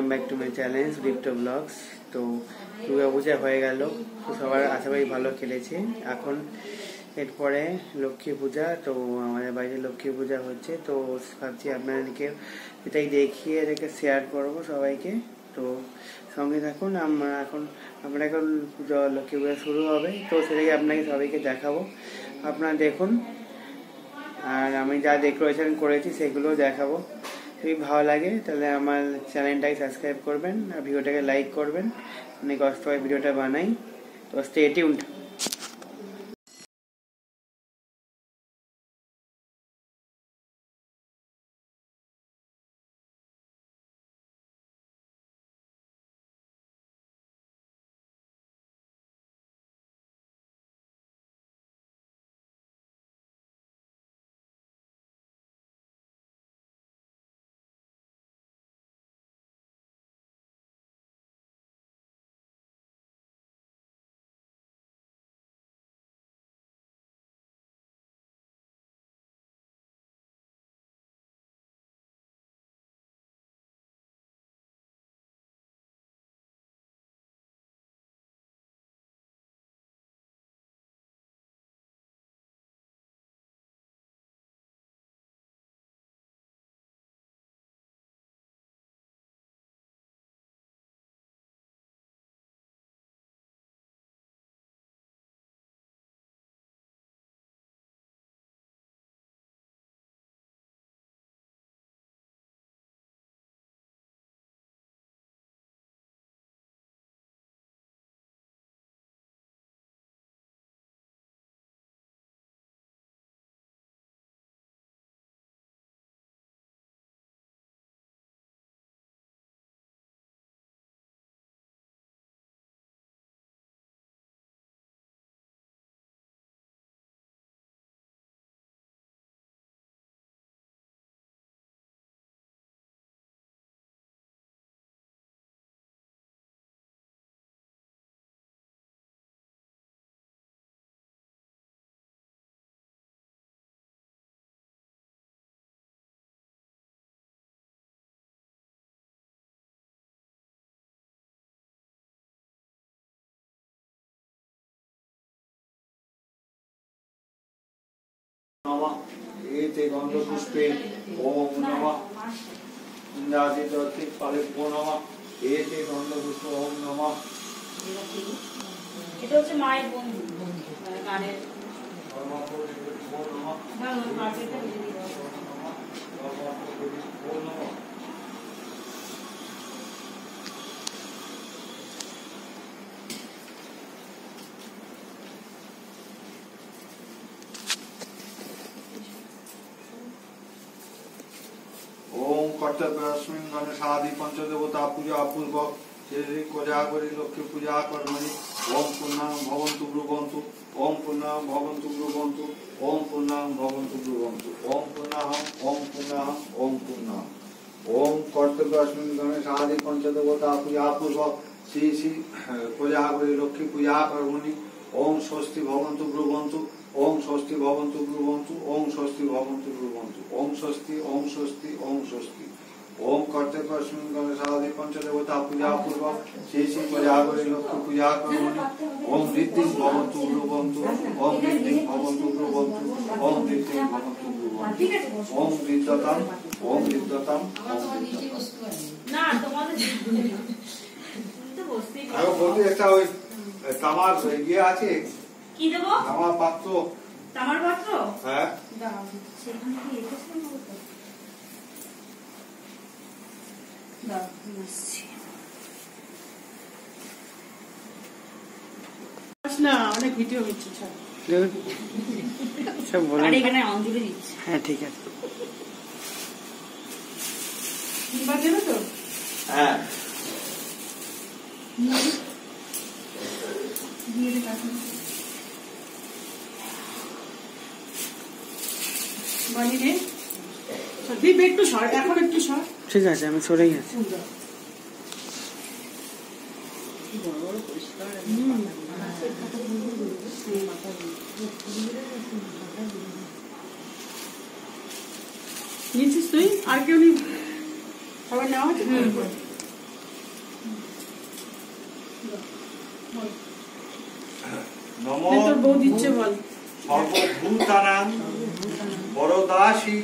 Welcome back to my channel Sudipta blogs. তো দুর্গা পূজা হয়ে গেল, তো সবার আশা করি ভালো কেটেছে। এখন এরপরে লক্ষ্মী পূজা, তো আমাদের বাড়িতে লক্ষ্মী পূজা হচ্ছে, তো ভাবছি আপনাদেরকে এটাই দেখিয়ে এটাকে শেয়ার করবো সবাইকে। তো সঙ্গে থাকুন। আমরা এখন লক্ষ্মী পূজা শুরু হবে, তো সেটাকে আপনাকে সবাইকে দেখাবো, আপনারা দেখুন। আর আমি যা ডেকোরেশন করেছি সেগুলো দেখাবো। যদি ভালো লাগে তাহলে আমার চ্যানেলটাকে সাবস্ক্রাইব করবেন আর ভিডিওটাকে লাইক করবেন। অনেক কষ্ট করে ভিডিওটা বানাই, তো স্টে টিউনড। एते गन्धपुष्पे ओम नमः इंद्रादित्य पालिभ्यो नमः एते गन्धपुष्प ओम नमः। এটা হচ্ছে মায়ের বন্ধু গানের कर्तव्यस्मिन् गणेशादि पंचदेवता पूजा पूर्वक कोजागरी लक्ष्मी पूजा कर्मणि ओम पूर्णां भवन्तु ब्रुवन्तु ओम पूर्णां भवन्तु ब्रुवन्तु ओम पूर्णां भवन्तु ब्रुवन्तु ओम पूर्णाहं ओम पूर्णाहं ओम पूर्णाहं ओम कर्तव्यस्मिन् गणेशादि पंचदेवता पूजा पूर्वक श्री श्री कोजागरी लक्ष्मी पूजा कर्मणि ओम स्वस्ति भवन्तु ब्रुवन्तु ओम स्वस्ति भवन्तु ब्रुवन्तु ओम स्वस्ति भवन्तु ब्रुवन्तु ओम स्वस्ति ओम स्वस्ति ओम स्वस्ति ओम कर्तव्यस्मिन् गणेशादि पंचदेवता पूजा पूर्वक श्री श्री कोजागरी लक्ष्मी पूजा कर्मणि ओम ऋद्धिं भवन्तु ब्रुवन्तु ओम ऋद्धिं भवन्तु ब्रुवन्तु ओम ऋद्धिं भवन्तु ब्रुवन्तु ओम ऋद्धतां ओम ऋद्धतां ओम না তোমাদের তো বসতেই আমি বলতে একটা ওই তামার ইয়ে আছে কি দেব তামার পাত্র তামার পাত্র হ্যাঁ দাও সেখানে কি রেখেছেন বলতো দাও নিচ্ছি না অনেক ভিডিও হচ্ছে সব বলেন। আর এখানে অঞ্জলি দিচ্ছি। হ্যাঁ ঠিক আছে, দেবে তো হ্যাঁ বানিয়ে দীপ একটু সর, এখন একটু সর। ঠিক আছে আমি সরেই আছি। নিচ্ছিস তুই আর কেউ নেই, সবাই নেওয়া আছে। নম তোর বউ দিচ্ছে বল। সর্বভূতানাং বরদাসী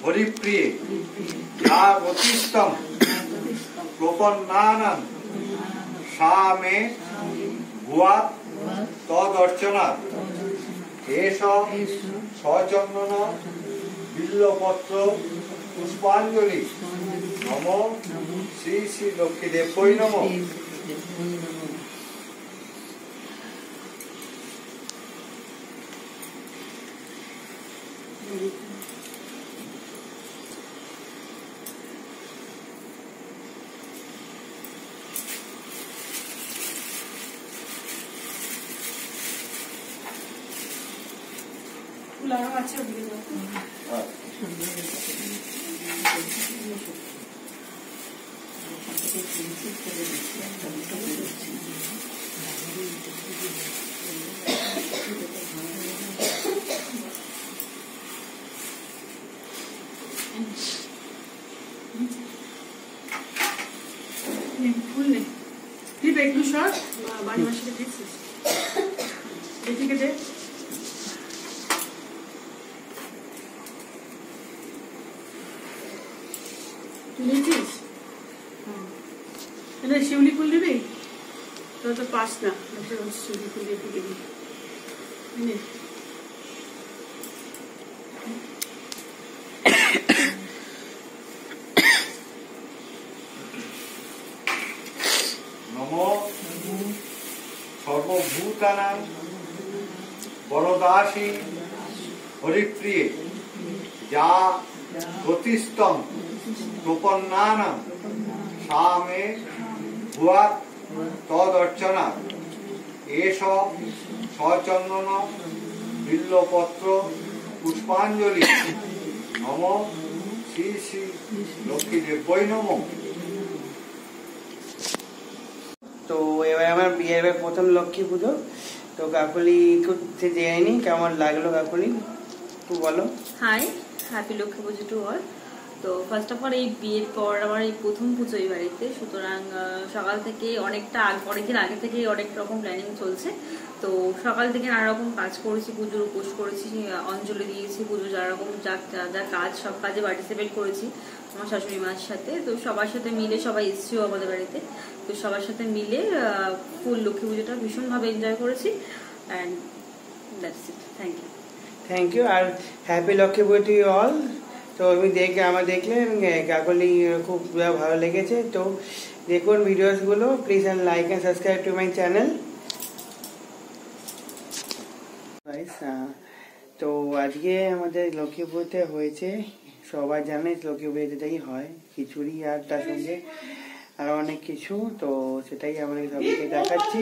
হরিপ্রিয়ে যা গতিস্তম প্রপন্নানাং সা মে ভুয়াৎ তদর্চনাৎ এষ সচন্দন বিল্লপত্র পুষ্পাঞ্জলি নম শ্রী শ্রী লক্ষ্মীদেবৈ নমঃ। ফুল আরো আছে ওদিকে দাও। ফুল নেই তুই একটু সর বাড়ি মাসে দেখছিস এদিকে দে নিয়েছিস শিউলি ফুল নিবি তোর তো পাস না শিউলি ফুল দিয়ে দিবি নম সর্বভূতানাং বরদাসী হরিপ্রিয়ে যা গতিস্তম প্রপন্নানাং সা মে ভুয়াৎ তদর্চনাৎ এষ সচন্দন বিল্লপত্র পুষ্পাঞ্জলি নম শ্রী শ্রী লক্ষ্মীদেবৈ নমঃ। তো এবার আমার বিয়ের প্রথম লক্ষ্মী পুজো, তো কাকুলি করতে যায়নি, কেমন লাগলো কাকুলি একটু বলো। High, happy Lakshmi Puja to all. তো ফার্স্ট অফ অল এই বিয়ের পর আমার এই প্রথম পুজো এই বাড়িতে, সুতরাং সকাল থেকে অনেকদিন আগে থেকে অনেক রকম প্ল্যানিং চলছে। তো সকাল থেকে নানা রকম কাজ করেছি, পুজোর উপোস করেছি, অঞ্জলি দিয়েছি, পুজো যা রকম যা কাজ সব কাজে পার্টিসিপেট করেছি আমার শাশুড়ি মার সাথে। তো সবার সাথে মিলে, সবাই এসেছিও আমাদের বাড়িতে, তো সবার সাথে মিলে ফুল লক্ষ্মী পুজোটা ভীষণভাবে এনজয় করেছি। And that's it, thank you. আর happy Lakshmi Puja to all. তো আমি আমার দেখলে কাকলি খুব ভালো লেগেছে। তো দেখুন ভিডিওসগুলো, please and like and subscribe to my channel. তো আজকে আমাদের লক্ষ্মী পুজোতে হয়েছে, সবাই জানে লক্ষ্মী পুজোতেই হয় খিচুড়ি আর তার সঙ্গে আরো অনেক কিছু। তো সেটাই আমরা সবাইকে দেখাচ্ছি,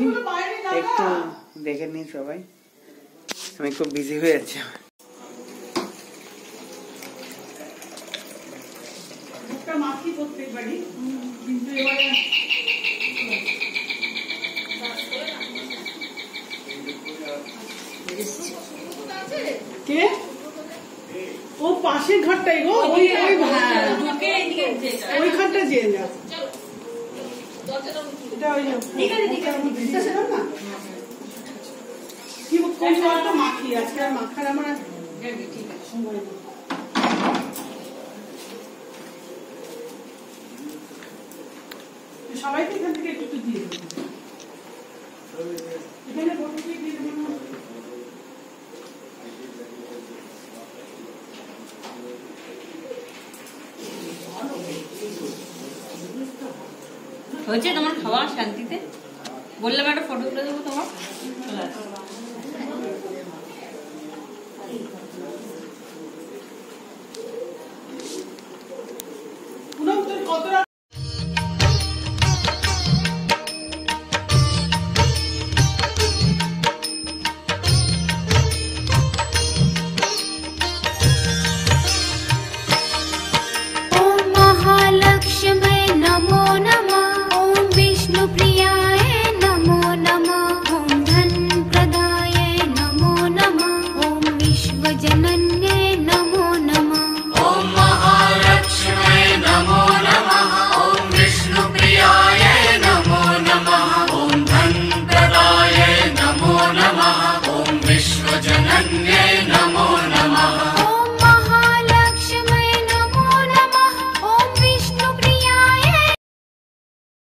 একটু দেখে নিন সবাই। আমি খুব বিজি হয়ে যাচ্ছি। মাখি প্রত্যেক বাড়ি, কিন্তু এবারে কে ও পাশের ঘরটাই গো, ওই ঘরটা যে না কি কোন ঘরটা মাখি আজকে আর মাখার আমার সময় নেই। সবাইকে এখান থেকে একটু দিয়ে দেবো, এখানে বসে দিয়ে দেবো না। হয়েছে তোমার খাওয়া শান্তিতে? বললাম একটা ফটো তুলে দেবো তোমার।